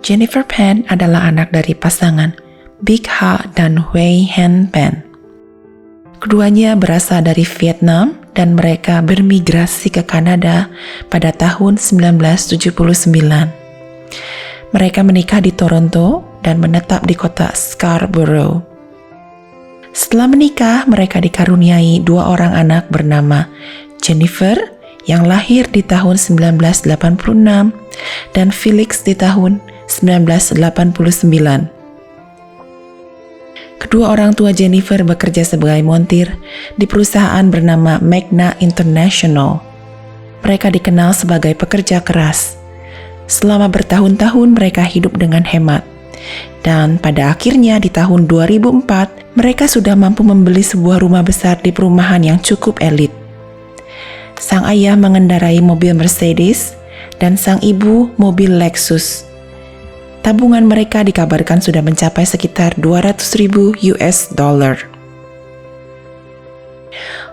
Jennifer Pan adalah anak dari pasangan Big Ha dan Hui Hen Pan. Keduanya berasal dari Vietnam dan mereka bermigrasi ke Kanada pada tahun 1979. Mereka menikah di Toronto dan menetap di kota Scarborough. Setelah menikah, mereka dikaruniai 2 orang anak bernama Jennifer yang lahir di tahun 1986 dan Felix di tahun 1989. Kedua orang tua Jennifer bekerja sebagai montir di perusahaan bernama Magna International. Mereka dikenal sebagai pekerja keras. Selama bertahun-tahun mereka hidup dengan hemat. Dan pada akhirnya di tahun 2004, mereka sudah mampu membeli sebuah rumah besar di perumahan yang cukup elit. Sang ayah mengendarai mobil Mercedes dan sang ibu mobil Lexus. Tabungan mereka dikabarkan sudah mencapai sekitar $200,000.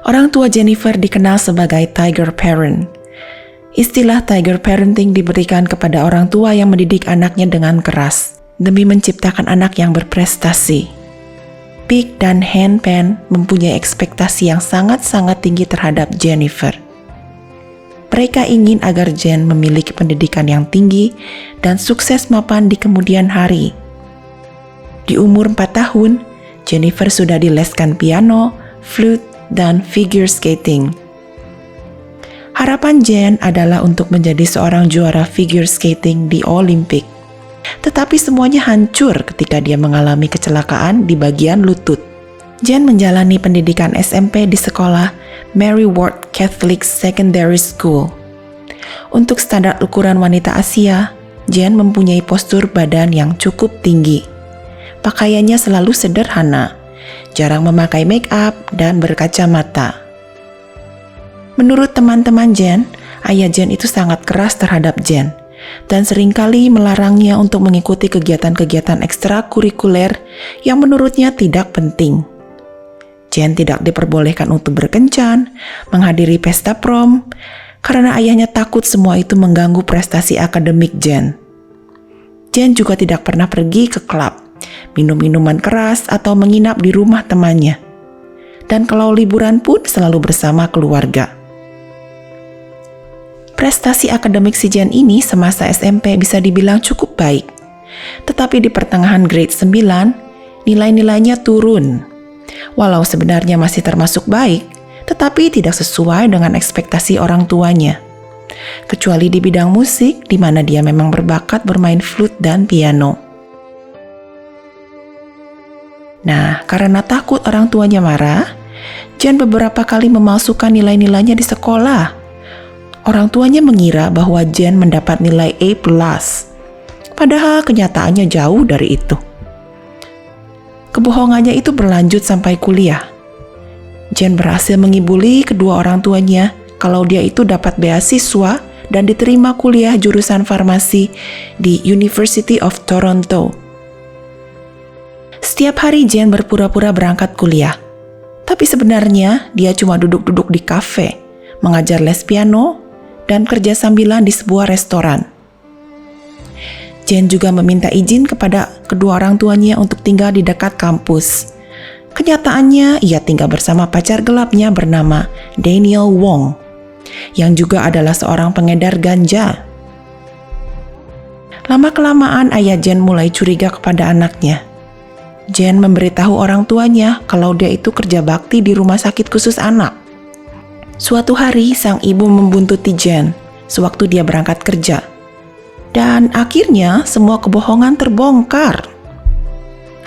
Orang tua Jennifer dikenal sebagai tiger parent. Istilah tiger parenting diberikan kepada orang tua yang mendidik anaknya dengan keras demi menciptakan anak yang berprestasi. Big dan Hen Pan mempunyai ekspektasi yang sangat-sangat tinggi terhadap Jennifer. Mereka ingin agar Jen memiliki pendidikan yang tinggi dan sukses mapan di kemudian hari. Di umur 4 tahun, Jennifer sudah dileskan piano, flute, dan figure skating. Harapan Jen adalah untuk menjadi seorang juara figure skating di Olimpik. Tetapi semuanya hancur ketika dia mengalami kecelakaan di bagian lutut. Jen menjalani pendidikan SMP di sekolah Mary Ward Catholic Secondary School. Untuk standar ukuran wanita Asia, Jen mempunyai postur badan yang cukup tinggi. Pakaiannya selalu sederhana, jarang memakai make up dan berkacamata. Menurut teman-teman Jen, ayah Jen itu sangat keras terhadap Jen dan seringkali melarangnya untuk mengikuti kegiatan-kegiatan ekstrakurikuler yang menurutnya tidak penting. Jen tidak diperbolehkan untuk berkencan, menghadiri pesta prom, karena ayahnya takut semua itu mengganggu prestasi akademik Jen. Jen juga tidak pernah pergi ke klub, minum minuman keras atau menginap di rumah temannya. Dan kalau liburan pun selalu bersama keluarga. Prestasi akademik si Jen ini semasa SMP bisa dibilang cukup baik. Tetapi di pertengahan grade 9, nilai-nilainya turun. Walau sebenarnya masih termasuk baik, tetapi tidak sesuai dengan ekspektasi orang tuanya. Kecuali di bidang musik, di mana dia memang berbakat bermain flute dan piano. Nah, karena takut orang tuanya marah, Jen beberapa kali memalsukan nilai-nilainya di sekolah. Orang tuanya mengira bahwa Jen mendapat nilai A+, padahal kenyataannya jauh dari itu. Kebohongannya itu berlanjut sampai kuliah. Jen berhasil mengibuli kedua orang tuanya kalau dia itu dapat beasiswa dan diterima kuliah jurusan farmasi di University of Toronto. Setiap hari Jen berpura-pura berangkat kuliah, tapi sebenarnya dia cuma duduk-duduk di kafe, mengajar les piano, dan kerja sambilan di sebuah restoran. Jen juga meminta izin kepada kedua orang tuanya untuk tinggal di dekat kampus. Kenyataannya, ia tinggal bersama pacar gelapnya bernama Daniel Wong, yang juga adalah seorang pengedar ganja. Lama-kelamaan ayah Jen mulai curiga kepada anaknya. Jen memberitahu orang tuanya kalau dia itu kerja bakti di rumah sakit khusus anak. Suatu hari, sang ibu membuntuti Jen sewaktu dia berangkat kerja. Dan akhirnya semua kebohongan terbongkar.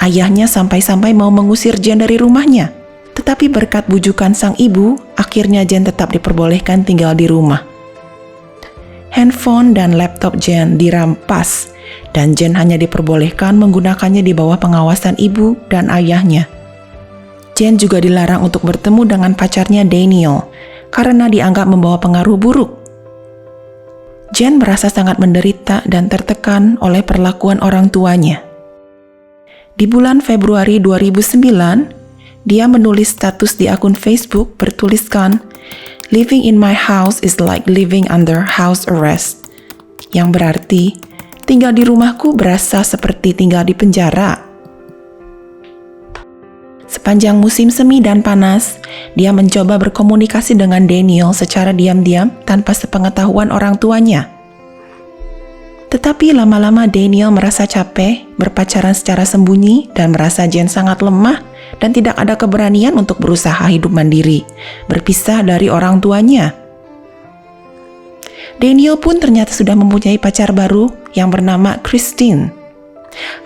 Ayahnya sampai-sampai mau mengusir Jen dari rumahnya. Tetapi berkat bujukan sang ibu, akhirnya Jen tetap diperbolehkan tinggal di rumah. Handphone dan laptop Jen dirampas, dan Jen hanya diperbolehkan menggunakannya di bawah pengawasan ibu dan ayahnya. Jen juga dilarang untuk bertemu dengan pacarnya Daniel, karena dianggap membawa pengaruh buruk. Jen merasa sangat menderita dan tertekan oleh perlakuan orang tuanya. Di bulan Februari 2009, dia menulis status di akun Facebook bertuliskan, "Living in my house is like living under house arrest," yang berarti, Tinggal di rumahku berasa seperti tinggal di penjara. Sepanjang musim semi dan panas, dia mencoba berkomunikasi dengan Daniel secara diam-diam tanpa sepengetahuan orang tuanya. Tetapi lama-lama Daniel merasa capek, berpacaran secara sembunyi, dan merasa Jen sangat lemah dan tidak ada keberanian untuk berusaha hidup mandiri, berpisah dari orang tuanya. Daniel pun ternyata sudah mempunyai pacar baru yang bernama Christine.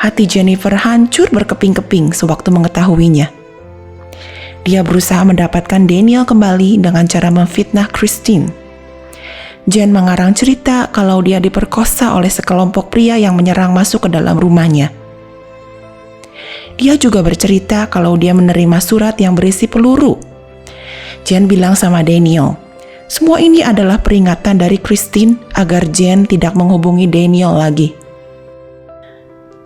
Hati Jennifer hancur berkeping-keping sewaktu mengetahuinya. Dia berusaha mendapatkan Daniel kembali dengan cara memfitnah Christine. Jen mengarang cerita kalau dia diperkosa oleh sekelompok pria yang menyerang masuk ke dalam rumahnya. Dia juga bercerita kalau dia menerima surat yang berisi peluru. Jen bilang sama Daniel, semua ini adalah peringatan dari Christine agar Jen tidak menghubungi Daniel lagi.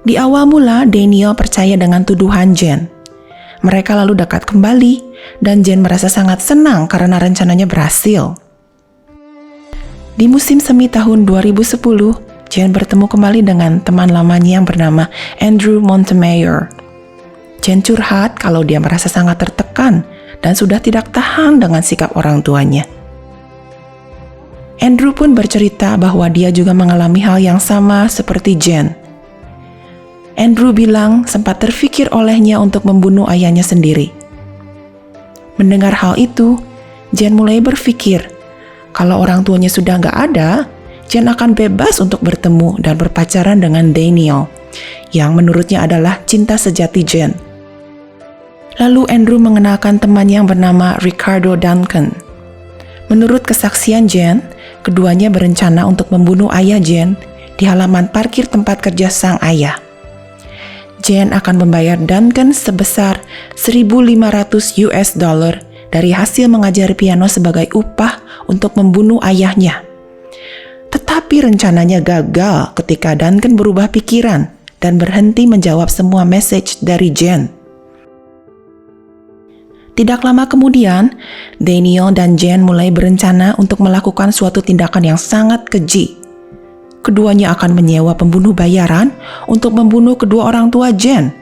Di awal mula, Daniel percaya dengan tuduhan Jen. Mereka lalu dekat kembali, dan Jen merasa sangat senang karena rencananya berhasil. Di musim semi tahun 2010, Jen bertemu kembali dengan teman lamanya yang bernama Andrew Montemayor. Jen curhat kalau dia merasa sangat tertekan dan sudah tidak tahan dengan sikap orang tuanya. Andrew pun bercerita bahwa dia juga mengalami hal yang sama seperti Jen. Andrew bilang sempat terfikir olehnya untuk membunuh ayahnya sendiri. Mendengar hal itu, Jen mulai berpikir, kalau orang tuanya sudah nggak ada, Jen akan bebas untuk bertemu dan berpacaran dengan Daniel, yang menurutnya adalah cinta sejati Jen. Lalu Andrew mengenalkan teman yang bernama Ricardo Duncan. Menurut kesaksian Jen, keduanya berencana untuk membunuh ayah Jen di halaman parkir tempat kerja sang ayah. Jen akan membayar Duncan sebesar $1.500 dari hasil mengajar piano sebagai upah untuk membunuh ayahnya. Tetapi rencananya gagal ketika Duncan berubah pikiran dan berhenti menjawab semua message dari Jen. Tidak lama kemudian, Daniel dan Jen mulai berencana untuk melakukan suatu tindakan yang sangat keji. Keduanya akan menyewa pembunuh bayaran untuk membunuh kedua orang tua Jen,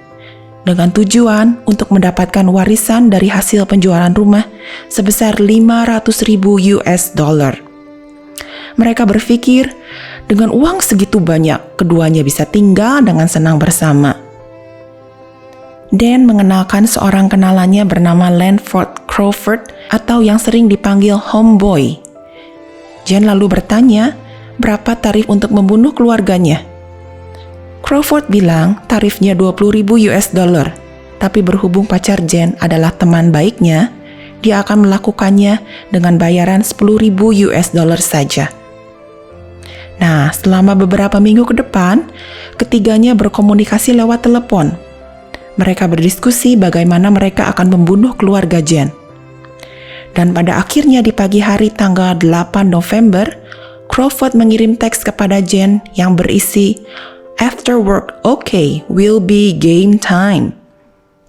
dengan tujuan untuk mendapatkan warisan dari hasil penjualan rumah sebesar $500,000. Mereka berpikir, dengan uang segitu banyak, keduanya bisa tinggal dengan senang bersama. Dan mengenalkan seorang kenalannya bernama Lanford Crawford atau yang sering dipanggil Homeboy. Jen lalu bertanya, berapa tarif untuk membunuh keluarganya? Crawford bilang tarifnya $20,000, tapi berhubung pacar Jen adalah teman baiknya, dia akan melakukannya dengan bayaran $10,000 saja. Nah, selama beberapa minggu ke depan, ketiganya berkomunikasi lewat telepon. Mereka berdiskusi bagaimana mereka akan membunuh keluarga Jen. Dan pada akhirnya di pagi hari tanggal 8 November, Crawford mengirim teks kepada Jen yang berisi, "After work, okay, will be game time."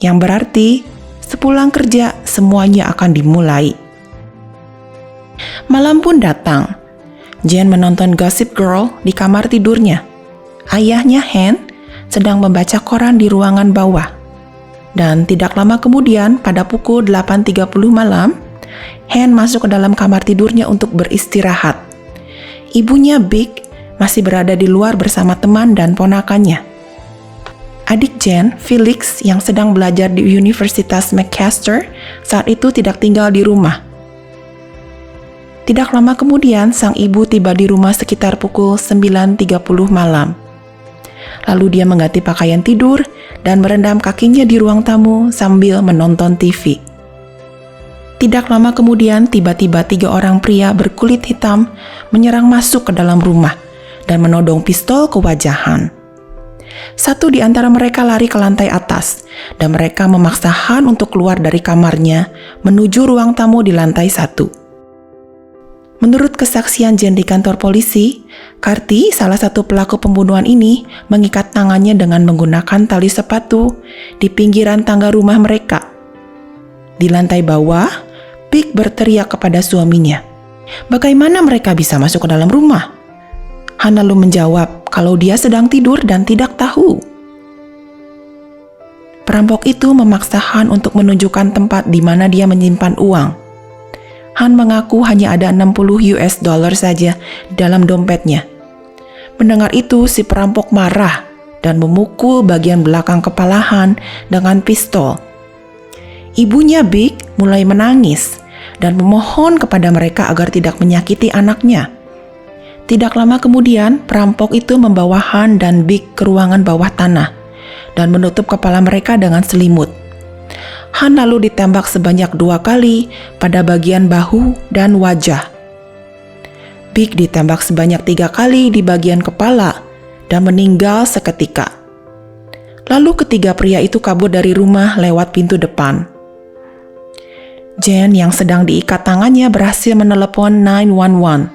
Yang berarti, sepulang kerja semuanya akan dimulai. Malam pun datang. Jen menonton Gossip Girl di kamar tidurnya. Ayahnya, Han, sedang membaca koran di ruangan bawah. Dan tidak lama kemudian, pada pukul 8.30 malam, Han masuk ke dalam kamar tidurnya untuk beristirahat. Ibunya, Big, masih berada di luar bersama teman dan ponakannya. Adik Jen, Felix, yang sedang belajar di Universitas Macalester, saat itu tidak tinggal di rumah. Tidak lama kemudian, sang ibu tiba di rumah sekitar pukul 9.30 malam. Lalu dia mengganti pakaian tidur dan merendam kakinya di ruang tamu sambil menonton TV. Tidak lama kemudian, tiba-tiba 3 orang pria berkulit hitam menyerang masuk ke dalam rumah dan menodong pistol ke wajah Han. Satu di antara mereka lari ke lantai atas, dan mereka memaksa Han untuk keluar dari kamarnya menuju ruang tamu di lantai 1. Menurut kesaksian Jen di kantor polisi, Carty, salah satu pelaku pembunuhan ini, mengikat tangannya dengan menggunakan tali sepatu di pinggiran tangga rumah mereka. Di lantai bawah, Big berteriak kepada suaminya, "Bagaimana mereka bisa masuk ke dalam rumah?" Han lalu menjawab kalau dia sedang tidur dan tidak tahu. Perampok itu memaksa Han untuk menunjukkan tempat di mana dia menyimpan uang. Han mengaku hanya ada $60 saja dalam dompetnya. Mendengar itu, si perampok marah dan memukul bagian belakang kepala Han dengan pistol. Ibunya Big mulai menangis dan memohon kepada mereka agar tidak menyakiti anaknya. Tidak lama kemudian, perampok itu membawa Han dan Big ke ruangan bawah tanah dan menutup kepala mereka dengan selimut. Han lalu ditembak sebanyak 2 kali pada bagian bahu dan wajah. Big ditembak sebanyak 3 kali di bagian kepala dan meninggal seketika. Lalu ketiga pria itu kabur dari rumah lewat pintu depan. Jen yang sedang diikat tangannya berhasil menelepon 911.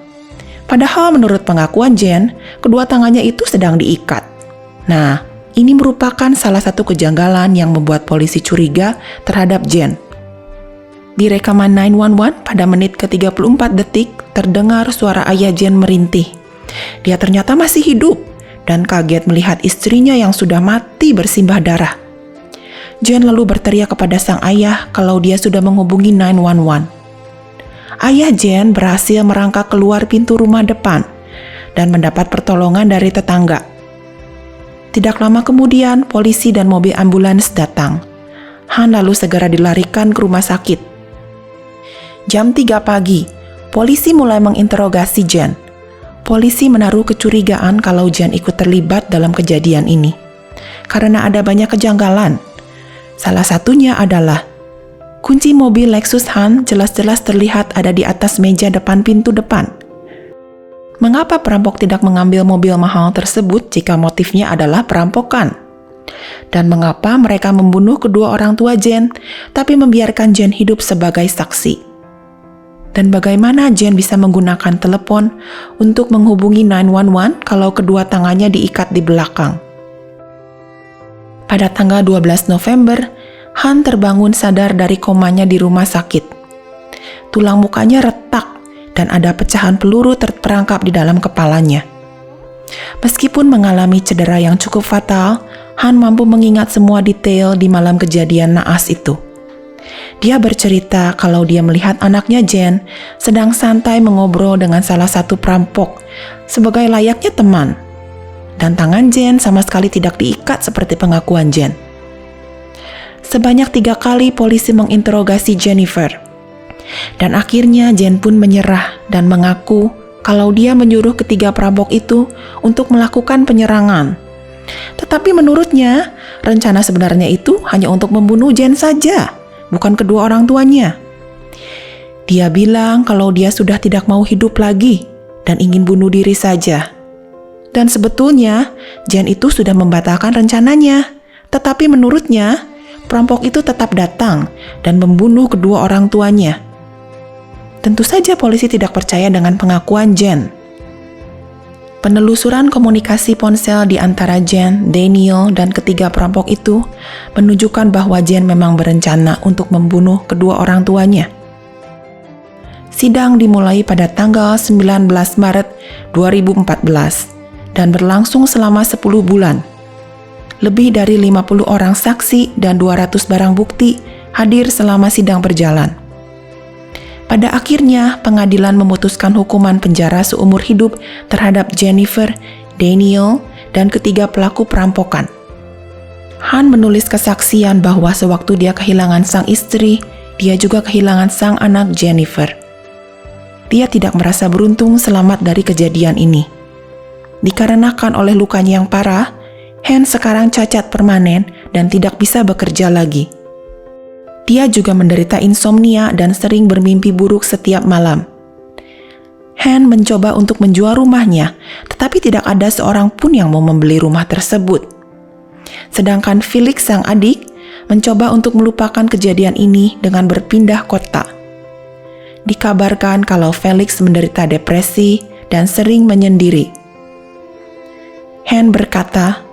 Padahal menurut pengakuan Jen, kedua tangannya itu sedang diikat. Nah, ini merupakan salah satu kejanggalan yang membuat polisi curiga terhadap Jen. Di rekaman 911 pada menit ke-34 detik, terdengar suara ayah Jen merintih. Dia ternyata masih hidup dan kaget melihat istrinya yang sudah mati bersimbah darah. Jen lalu berteriak kepada sang ayah kalau dia sudah menghubungi 911. Ayah Jen berhasil merangkak keluar pintu rumah depan dan mendapat pertolongan dari tetangga. Tidak lama kemudian, polisi dan mobil ambulans datang. Han lalu segera dilarikan ke rumah sakit. Jam 3 pagi, polisi mulai menginterogasi Jen. Polisi menaruh kecurigaan kalau Jen ikut terlibat dalam kejadian ini, karena ada banyak kejanggalan. Salah satunya adalah kunci mobil Lexus Han jelas-jelas terlihat ada di atas meja depan pintu depan. Mengapa perampok tidak mengambil mobil mahal tersebut jika motifnya adalah perampokan? Dan mengapa mereka membunuh kedua orang tua Jen, tapi membiarkan Jen hidup sebagai saksi? Dan bagaimana Jen bisa menggunakan telepon untuk menghubungi 911 kalau kedua tangannya diikat di belakang? Pada tanggal 12 November, Han terbangun sadar dari komanya di rumah sakit. Tulang mukanya retak dan ada pecahan peluru terperangkap di dalam kepalanya. Meskipun mengalami cedera yang cukup fatal, Han mampu mengingat semua detail di malam kejadian naas itu. Dia bercerita kalau dia melihat anaknya Jen sedang santai mengobrol dengan salah satu perampok sebagai layaknya teman. Dan tangan Jen sama sekali tidak diikat seperti pengakuan Jen. Sebanyak 3 kali polisi menginterogasi Jennifer. Dan akhirnya Jen pun menyerah dan mengaku kalau dia menyuruh ketiga perampok itu untuk melakukan penyerangan. Tetapi menurutnya, rencana sebenarnya itu hanya untuk membunuh Jen saja, bukan kedua orang tuanya. Dia bilang kalau dia sudah tidak mau hidup lagi dan ingin bunuh diri saja. Dan sebetulnya, Jen itu sudah membatalkan rencananya. Tetapi menurutnya, perampok itu tetap datang dan membunuh kedua orang tuanya. Tentu saja polisi tidak percaya dengan pengakuan Jen. Penelusuran komunikasi ponsel di antara Jen, Daniel, dan ketiga perampok itu menunjukkan bahwa Jen memang berencana untuk membunuh kedua orang tuanya. Sidang dimulai pada tanggal 19 Maret 2014 dan berlangsung selama 10 bulan. Lebih dari 50 orang saksi dan 200 barang bukti hadir selama sidang berjalan. Pada akhirnya, pengadilan memutuskan hukuman penjara seumur hidup terhadap Jennifer, Daniel, dan ketiga pelaku perampokan. Han menulis kesaksian bahwa sewaktu dia kehilangan sang istri, dia juga kehilangan sang anak Jennifer. Dia tidak merasa beruntung selamat dari kejadian ini. Dikarenakan oleh lukanya yang parah, Han sekarang cacat permanen dan tidak bisa bekerja lagi. Dia juga menderita insomnia dan sering bermimpi buruk setiap malam. Han mencoba untuk menjual rumahnya, tetapi tidak ada seorang pun yang mau membeli rumah tersebut. Sedangkan Felix sang adik mencoba untuk melupakan kejadian ini dengan berpindah kota. Dikabarkan kalau Felix menderita depresi dan sering menyendiri. Han berkata,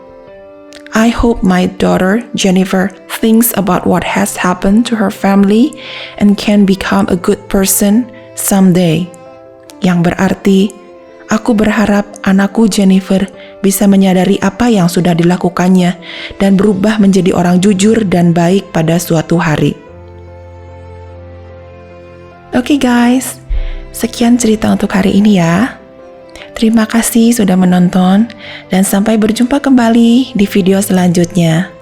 "I hope my daughter Jennifer thinks about what has happened to her family and can become a good person someday." Yang berarti, Aku berharap anakku Jennifer bisa menyadari apa yang sudah dilakukannya dan berubah menjadi orang jujur dan baik pada suatu hari. Oke guys, sekian cerita untuk hari ini ya. Terima kasih sudah menonton dan sampai berjumpa kembali di video selanjutnya.